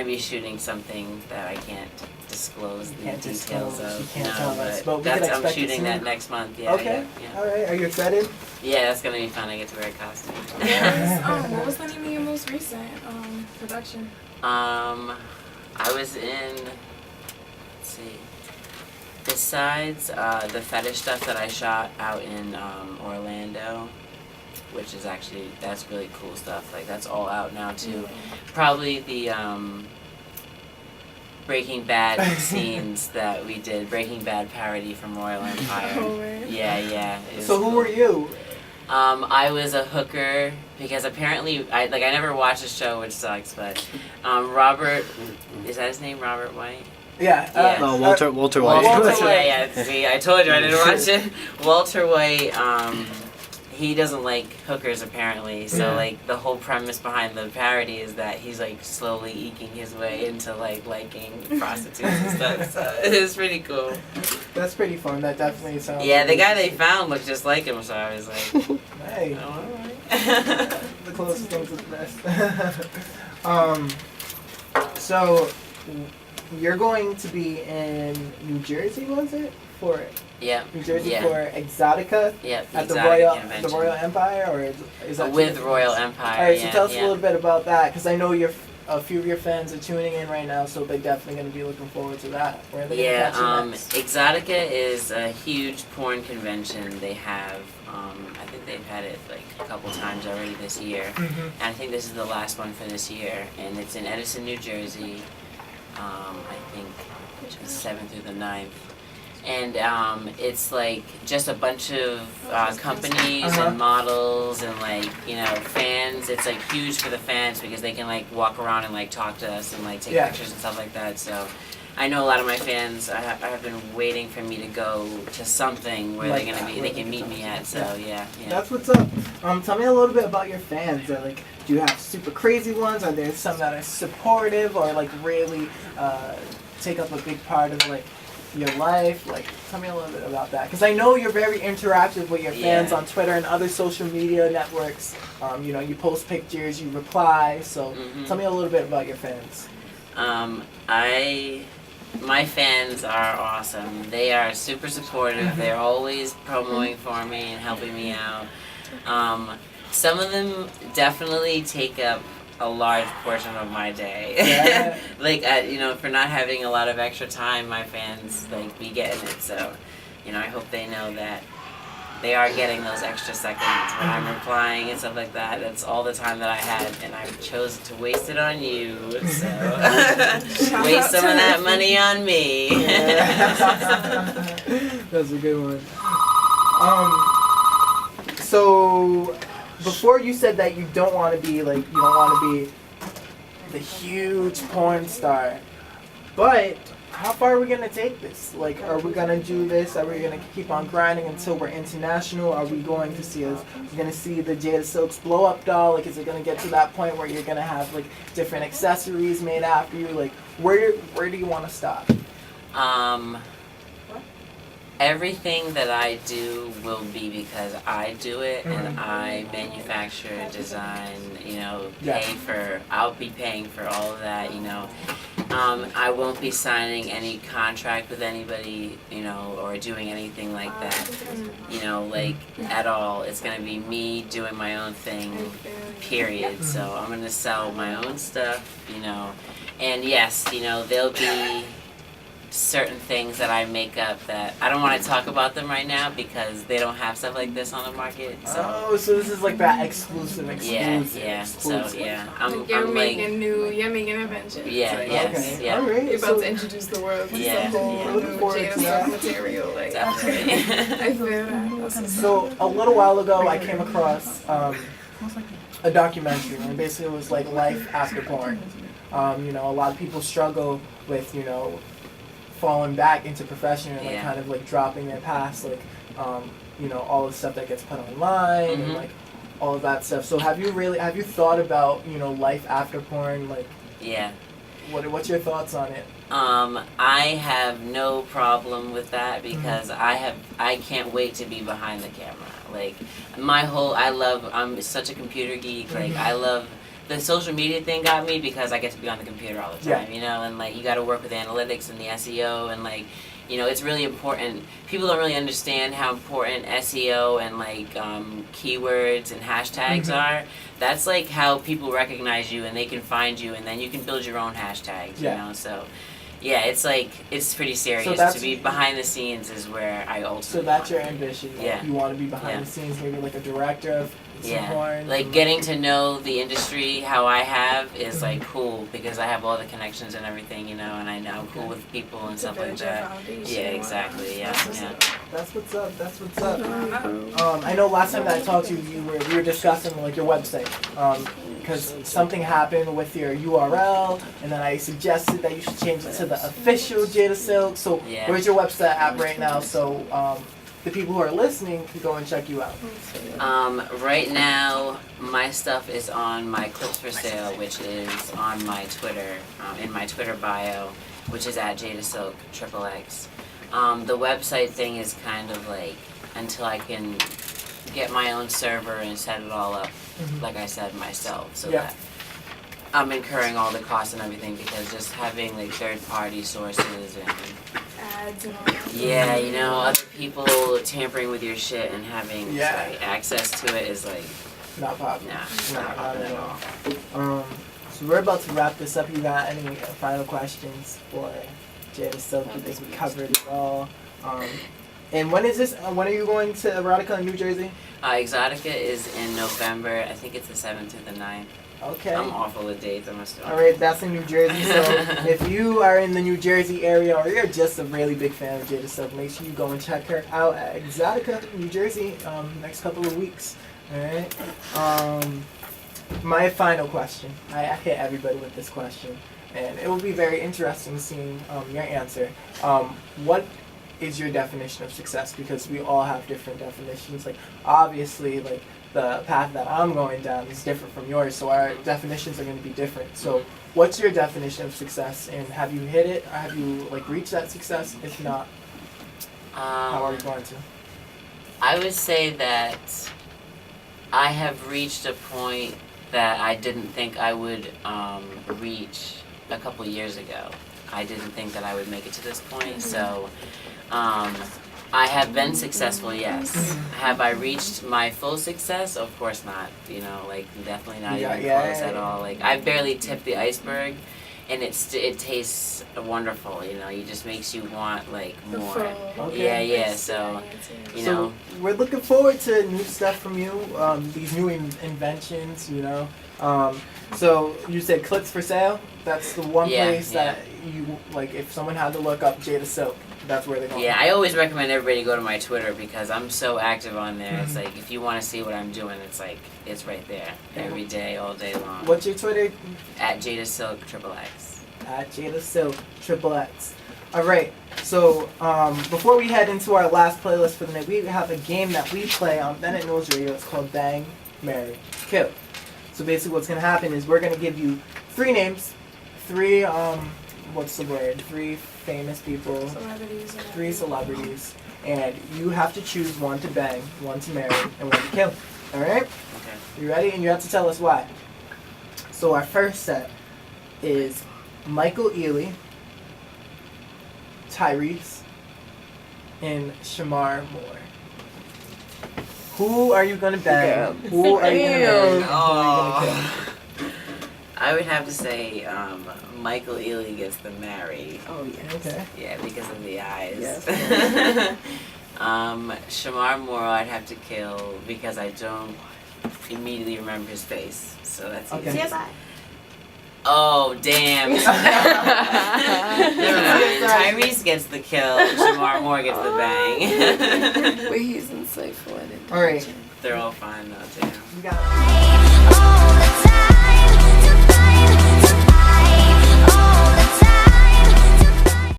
be shooting something that I can't disclose the details of. You can't tell us, but we that's, can expect I'm shooting that next month. Yeah. Okay. Yeah. All right. Are you excited? Yeah, that's gonna be fun. I get to wear a costume. What was the name of your most recent production? I was in. Let's see. Besides the fetish stuff that I shot out in Orlando, which is actually, that's really cool stuff. Like, that's all out now too. Probably the Breaking Bad scenes that we did, Breaking Bad parody from Royal Empire. Oh, man. Yeah. So who were you? I was a hooker because apparently I never watched the show, which sucks. But Robert, is that his name? Robert White. Yeah. Walter White. Yeah. See, I told you I didn't watch it. Walter White. He doesn't like hookers apparently, so like the whole premise behind the parody is that he's like slowly eking his way into like liking prostitutes and stuff. So it is pretty cool. That's pretty fun. That definitely sounds. Yeah, the guy they found looked just like him, so I was like, hey, oh, alright. the closest thing to the best. So you're going to be in New Jersey, was it? For Yeah. New Jersey for Exotica? Yeah, at Exotica the Royal Empire, or is that with Royal Empire? All right, so tell us a little bit about that, because I know a few of your fans are tuning in right now, so they're definitely going to be looking forward to that. Where are they going to catch you next? Exotica is a huge porn convention. They have, I think they've had it like a couple times already this year, and I think this is the last one for this year, and it's in Edison, New Jersey. I think the 7th through the 9th. And it's like just a bunch of companies and models and like, you know, fans. It's like huge for the fans because they can like walk around and like talk to us and like take pictures and stuff like that. So I know a lot of my fans I have been waiting for me to go to something where Like they can meet me at. So yeah. That's what's up. Tell me a little bit about your fans. Like, do you have super crazy ones? Are there some that are supportive or like really take up a big part of like your life? Like, tell me a little bit about that, because I know you're very interactive with your fans on Twitter and other social media networks. You know, you post pictures, you reply, so tell me a little bit about your fans. My fans are awesome. They are super supportive. They're always promoting for me and helping me out. Some of them definitely take up a large portion of my day. Yeah. Like, you know, for not having a lot of extra time, my fans, like, be getting it. So, you know, I hope they know that they are getting those extra seconds when I'm replying and stuff like that. That's all the time that I had, and I chose to waste it on you. So, waste some of that money on me. That's a good one. So before you said that you don't want to be like, you don't want to be the huge porn star, but how far are we going to take this? Like, are we going to do this? Are we going to keep on grinding until we're international? Are we going to see the Jada Silxx blow up doll? Like, is it going to get to that point where you're going to have like different accessories made after you? Like, where do you want to stop? Everything that I do will be because I do it, and I manufacture, design, you know, I'll be paying for all of that, you know. I won't be signing any contract with anybody, you know, or doing anything like that, you know, like, at all. It's going to be me doing my own thing, period. So I'm going to sell my own stuff, you know, and yes, you know, there'll be certain things that I make up that I don't want to talk about them right now because they don't have stuff like this on the market. So. So this is like that exclusive. Yeah. So You're making inventions. Yeah, like, yes, yeah. All right. You're about to introduce the world to some whole new Jada Silxx material. Like, Definitely. I feel that. So a little while ago, I came across a documentary, and basically it was like life after porn. You know, a lot of people struggle with, you know, falling back into profession and like kind of like dropping their past, like you know, all the stuff that gets put online and like all of that stuff. So have you thought about, you know, life after porn? Like, what's your thoughts on it? I have no problem with that because I can't wait to be behind the camera. Like, I'm such a computer geek. Like, I love the social media thing got me because I get to be on the computer all the time, you know, and like you got to work with analytics and the SEO and like, you know, it's really important. People don't really understand how important SEO and like keywords and hashtags are. That's like how people recognize you and they can find you, and then you can build your own hashtags, you know. So yeah, it's like it's pretty serious. So to be behind the scenes is where I ultimately. So that's your ambition. Like, you want to be behind the scenes, maybe like a director of some porn. Like getting to know the industry how I have is like cool because I have all the connections and everything, you know, and I know I'm cool with people and stuff like that. Yeah, exactly. Yeah, That's what's up. That's what's up. I know last time that I talked to you, we were discussing like your website. Because something happened with your URL, and then I suggested that you should change it to the official Jada Silxx. So where's your website at right now? So the people who are listening can go and check you out. Right now, my stuff is on my Clips for Sale, which is on my Twitter, in my Twitter bio, which is at Jada Silxx. The website thing is kind of like until I can get my own server and set it all up, like I said, myself, so that I'm incurring all the costs and everything, because just having like third-party sources and ads and all that. Yeah, you know, other people tampering with your shit and having like, access to it is like not popular. Not at all. So we're about to wrap this up. You got any final questions for Jada Silxx? I think we covered it all. And when is this? When are you going to Erotica in New Jersey? Exotica is in November. I think it's the 7th to the 9th. Okay. I'm awful with dates. Alright, that's in New Jersey. So if you are in the New Jersey area or you're just a really big fan of Jada Silxx, make sure you go and check her out at Exotica, New Jersey, next couple of weeks. Alright. My final question. I hit everybody with this question, and it will be very interesting seeing your answer. What is your definition of success? Because we all have different definitions. Like obviously, like the path that I'm going down is different from yours, so our definitions are going to be different. So what's your definition of success, and have you hit it, or have you like reached that success? If not, how are you going to? I would say that I have reached a point that I didn't think I would reach a couple years ago. I didn't think that I would make it to this point, so I have been successful, yes. Have I reached my full success? Of course not. You know, like definitely not even close at all. Like I barely tipped the iceberg, and it tastes wonderful. You know, it just makes you want like more. Okay. So you know, we're looking forward to new stuff from you. These new inventions. You know. So you said Clips for Sale. That's the one place that you like. If someone had to look up Jada Silxx, that's where they're going. Yeah, I always recommend everybody go to my Twitter because I'm so active on there. It's like if you want to see what I'm doing, it's like it's right there every day, all day long. What's your Twitter? At Jada Silxx XXX. At Jada Silxx XXX. All right. So before we head into our last playlist for the night, we have a game that we play on Bennett News Radio. It's called Bang, Marry, Kill. So basically, what's gonna happen is we're gonna give you 3 names, 3 what's the word? 3 famous people, 3 celebrities, and you have to choose one to bang, one to marry, and one to kill. All right? Okay. You ready? And you have to tell us why. So our first set is Michael Ealy, Tyrese, and Shamar Moore. Who are you gonna bang? Who are you gonna marry? Who are you gonna kill? I would have to say Michael Ealy gets the marry. Oh yeah. Okay. Yeah, because of the eyes. Yes. Shamar Moore I'd have to kill because I don't immediately remember his face. So that's okay. easy. Yeah, bye. Oh, damn. Never mind. Tyrese gets the kill, Shamar Moore gets the bang. But he's insightful and intelligent. All right. They're all fine though, damn. You got